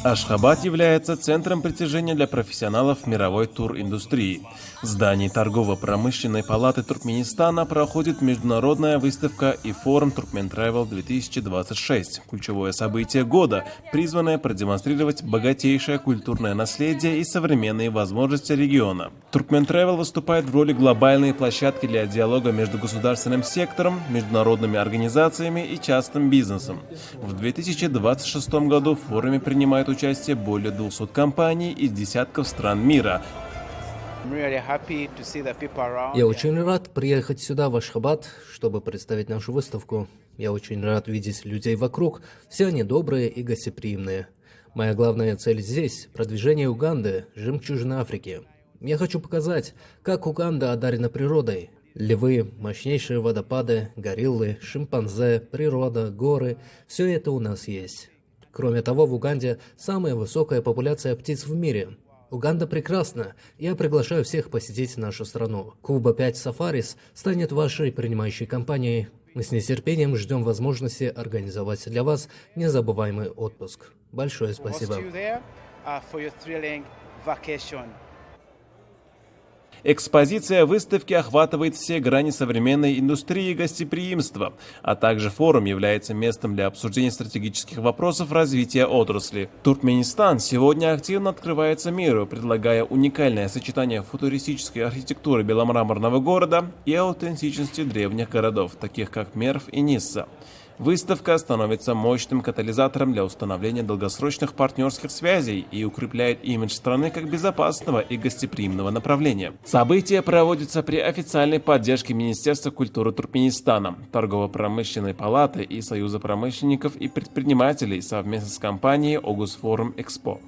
Ашхабад является центром притяжения для профессионалов мировой туриндустрии. В здании торгово-промышленной палаты Туркменистана проходит международная выставка и форум Turkmen Travel 2026, ключевое событие года, призванное продемонстрировать богатейшее культурное наследие и современные возможности региона. Turkmen Travel выступает в роли глобальной площадки для диалога между государственным сектором, международными организациями и частным бизнесом. В 2026 году в форуме принимают участие более 200 компаний из десятков стран мира. Я очень рад приехать сюда, в Ашхабад, чтобы представить нашу выставку. Я очень рад видеть людей вокруг. Все они добрые и гостеприимные. Моя главная цель здесь – продвижение Уганды, жемчужины Африки. Я хочу показать, как Уганда одарена природой. Львы, мощнейшие водопады, гориллы, шимпанзе, природа, горы – все это у нас есть. Кроме того, в Уганде самая высокая популяция птиц в мире. Уганда прекрасна. Я приглашаю всех посетить нашу страну. Куба 5 Сафарис станет вашей принимающей компанией. Мы с нетерпением ждем возможности организовать для вас незабываемый отпуск. Большое спасибо. Экспозиция выставки охватывает все грани современной индустрии гостеприимства, а также форум является местом для обсуждения стратегических вопросов развития отрасли. Туркменистан сегодня активно открывается миру, предлагая уникальное сочетание футуристической архитектуры беломраморного города и аутентичности древних городов, таких как Мерв и Нисса. Выставка становится мощным катализатором для установления долгосрочных партнерских связей и укрепляет имидж страны как безопасного и гостеприимного направления. Событие проводится при официальной поддержке Министерства культуры Туркменистана, Торгово-промышленной палаты и Союза промышленников и предпринимателей совместно с компанией August Forum Expo.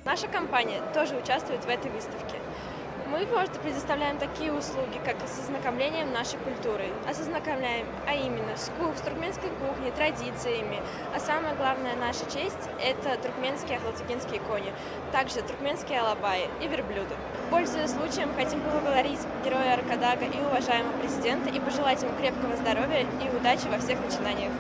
Наша компания тоже участвует в этой выставке. Мы предоставляем такие услуги, как с ознакомлением нашей культуры. Ознакомляем, а именно с туркменской кухней, традициями. А самое главное, наша честь – это туркменские ахлацигинские кони, также туркменские алабаи и верблюды. Пользуясь случаем, хотим поблагодарить героя Аркадага и уважаемого президента и пожелать ему крепкого здоровья и удачи во всех начинаниях.